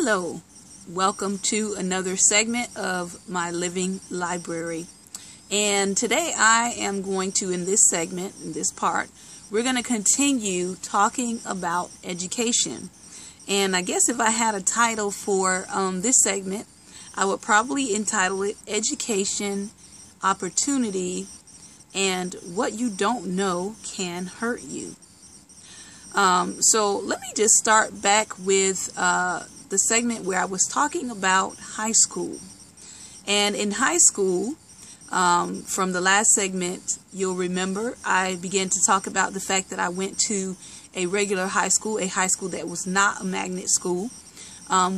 Hello, welcome to another segment of my living library. And today I am going to, in this segment, in this part, we're going to continue talking about education. And I guess if I had a title for this segment, I would probably entitle it Education, Opportunity, and What You Don't Know Can Hurt You. So let me just start back with the segment where I was talking about high school. And in high school, from the last segment, you'll remember I began to talk about the fact that I went to a regular high school, a high school that was not a magnet school,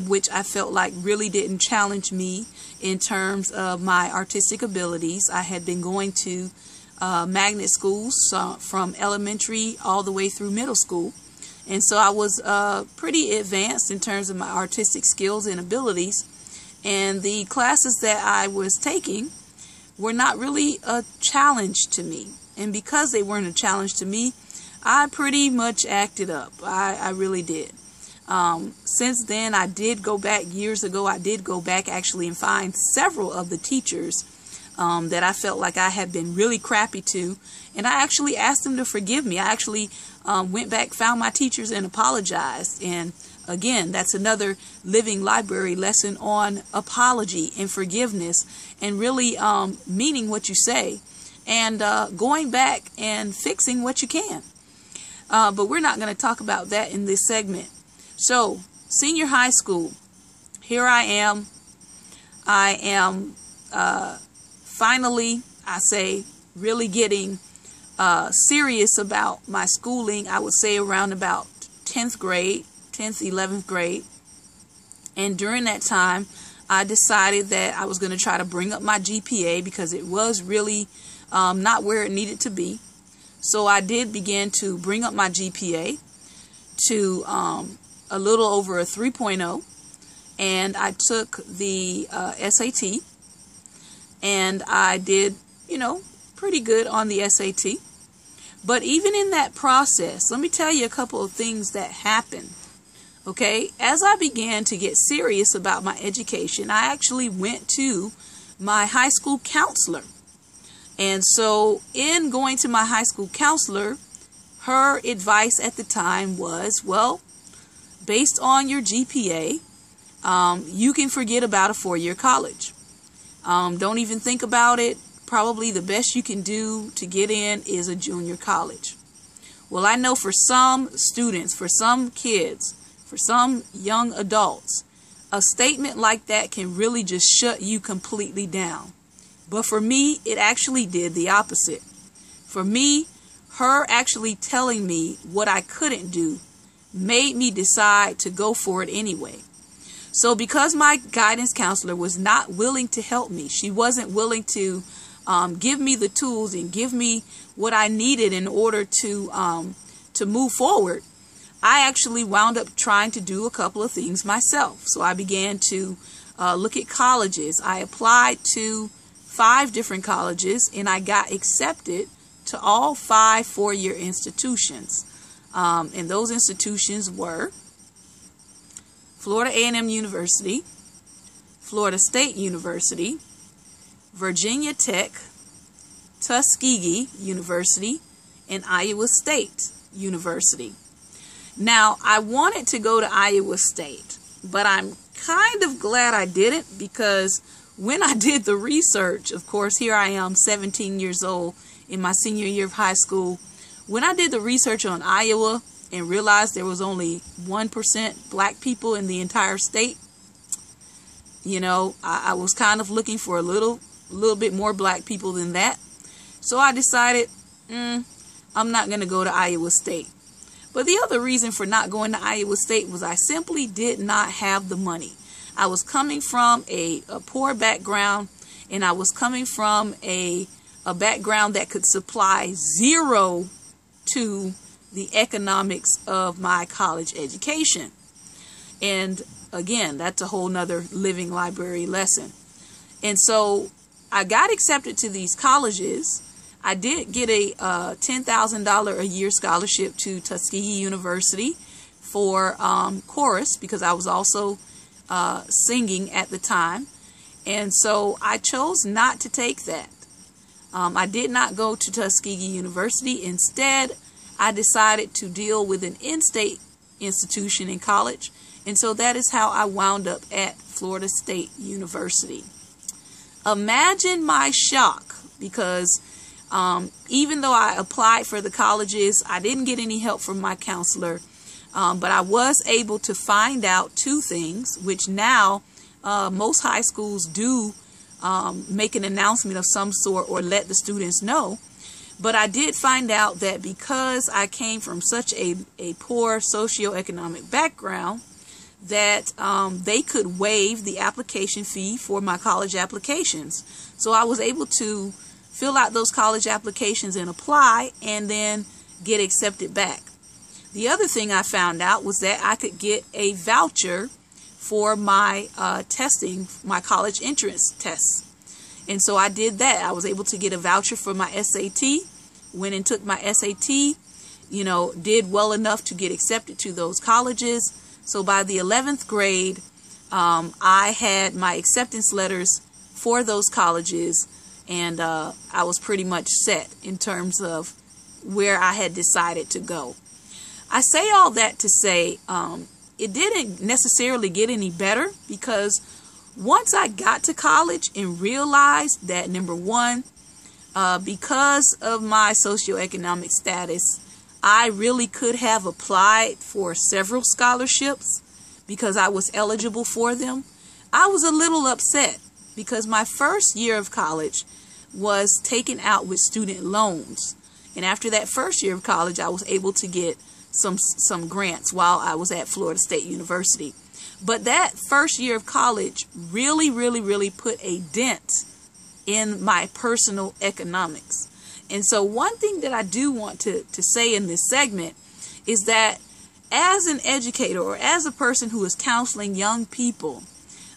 which I felt like really didn't challenge me in terms of my artistic abilities. I had been going to magnet schools from elementary all the way through middle school. And so I was pretty advanced in terms of my artistic skills and abilities. And the classes that I was taking were not really a challenge to me. And because they weren't a challenge to me, I pretty much acted up. I really did. Since then, I did go back years ago. I did go back actually and find several of the teachers that I felt like I had been really crappy to. And I actually asked them to forgive me. I actually went back, found my teachers, and apologized. And again, that's another living library lesson on apology and forgiveness and really meaning what you say and going back and fixing what you can. But we're not going to talk about that in this segment. So, senior high school, here I am. I am finally, I say, really getting serious about my schooling. I would say around about 10th grade, 10th, 11th grade. And during that time, I decided that I was going to try to bring up my GPA because it was really not where it needed to be. So I did begin to bring up my GPA to a little over a 3.0. And I took the SAT. And I did, pretty good on the SAT. But even in that process, let me tell you a couple of things that happened. Okay, as I began to get serious about my education, I actually went to my high school counselor. And so in going to my high school counselor, her advice at the time was, well, based on your GPA, you can forget about a four-year college. Don't even think about it. Probably the best you can do to get in is a junior college. Well, I know for some students, for some kids, for some young adults, a statement like that can really just shut you completely down. But for me, it actually did the opposite. For me, her actually telling me what I couldn't do made me decide to go for it anyway. So because my guidance counselor was not willing to help me, she wasn't willing to give me the tools and give me what I needed in order to move forward, I actually wound up trying to do a couple of things myself. So I began to look at colleges. I applied to 5 different colleges and I got accepted to all 5 four-year institutions. And those institutions were Florida A&M University, Florida State University, Virginia Tech, Tuskegee University, and Iowa State University. Now, I wanted to go to Iowa State, but I'm kind of glad I didn't because when I did the research, of course, here I am, 17 years old in my senior year of high school. When I did the research on Iowa and realized there was only 1% black people in the entire state, I was kind of looking for a little bit more black people than that. So I decided, I'm not going to go to Iowa State. But the other reason for not going to Iowa State was I simply did not have the money. I was coming from a poor background, and I was coming from a background that could supply zero to the economics of my college education. And again, that's a whole nother living library lesson. And so I got accepted to these colleges. I did get a $10,000 a year scholarship to Tuskegee University for chorus because I was also singing at the time. And so I chose not to take that. I did not go to Tuskegee University. Instead, I decided to deal with an in-state institution in college. And so that is how I wound up at Florida State University. Imagine my shock, because even though I applied for the colleges, I didn't get any help from my counselor. But I was able to find out two things, which now most high schools do make an announcement of some sort or let the students know. But I did find out that because I came from such a poor socioeconomic background, that they could waive the application fee for my college applications. So I was able to fill out those college applications and apply and then get accepted back. The other thing I found out was that I could get a voucher for my testing, my college entrance tests. And so I did that. I was able to get a voucher for my SAT, went and took my SAT, did well enough to get accepted to those colleges. So by the 11th grade, I had my acceptance letters for those colleges, and I was pretty much set in terms of where I had decided to go. I say all that to say it didn't necessarily get any better, because once I got to college and realized that, number one, because of my socioeconomic status, I really could have applied for several scholarships because I was eligible for them. I was a little upset because my first year of college was taken out with student loans. And after that first year of college, I was able to get some grants while I was at Florida State University. But that first year of college really put a dent in my personal economics. And so one thing that I do want to say in this segment is that as an educator or as a person who is counseling young people,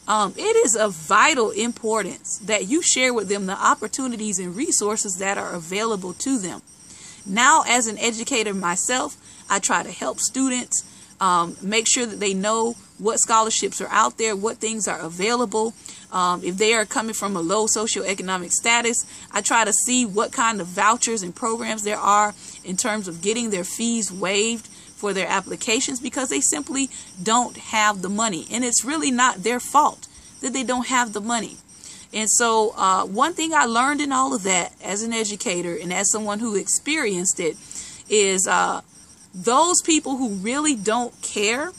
it is of vital importance that you share with them the opportunities and resources that are available to them. Now, as an educator myself, I try to help students make sure that they know what scholarships are out there, what things are available. If they are coming from a low socioeconomic status, I try to see what kind of vouchers and programs there are in terms of getting their fees waived for their applications, because they simply don't have the money. And it's really not their fault that they don't have the money. And so one thing I learned in all of that as an educator and as someone who experienced it is those people who really don't care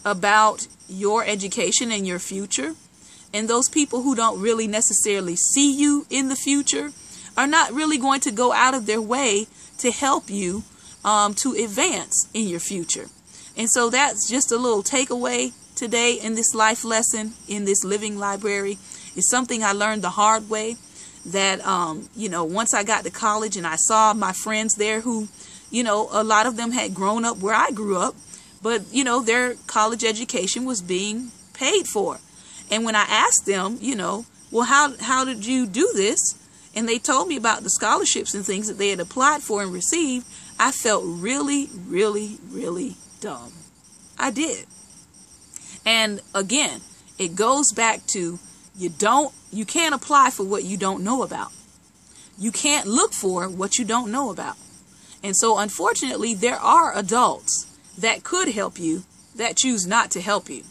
about your education and your future, and those people who don't really necessarily see you in the future, are not really going to go out of their way to help you to advance in your future. And so that's just a little takeaway today in this life lesson, in this living library. It's something I learned the hard way, that, once I got to college and I saw my friends there who, a lot of them had grown up where I grew up, but, their college education was being paid for. And when I asked them, well, how did you do this? And they told me about the scholarships and things that they had applied for and received, I felt really dumb. I did. And again, it goes back to you can't apply for what you don't know about. You can't look for what you don't know about. And so unfortunately, there are adults that could help you that choose not to help you.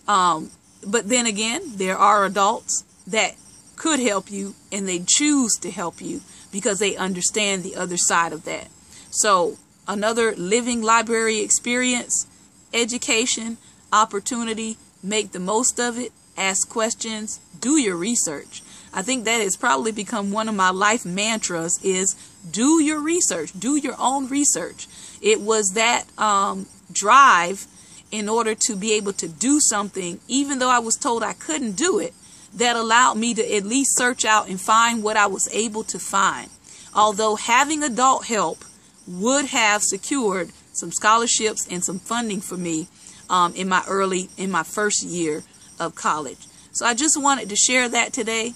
But then again, there are adults that could help you and they choose to help you because they understand the other side of that. So another living library experience, education, opportunity, make the most of it, ask questions, do your research. I think that has probably become one of my life mantras, is do your research, do your own research. It was that drive in order to be able to do something, even though I was told I couldn't do it, that allowed me to at least search out and find what I was able to find. Although having adult help would have secured some scholarships and some funding for me in my first year of college. So I just wanted to share that today.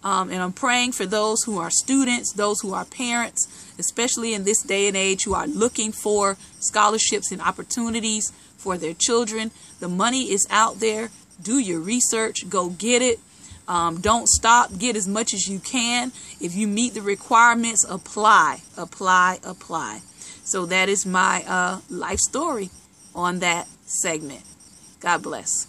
And I'm praying for those who are students, those who are parents, especially in this day and age, who are looking for scholarships and opportunities for their children. The money is out there. Do your research. Go get it. Don't stop. Get as much as you can. If you meet the requirements, apply. So that is my life story on that segment. God bless.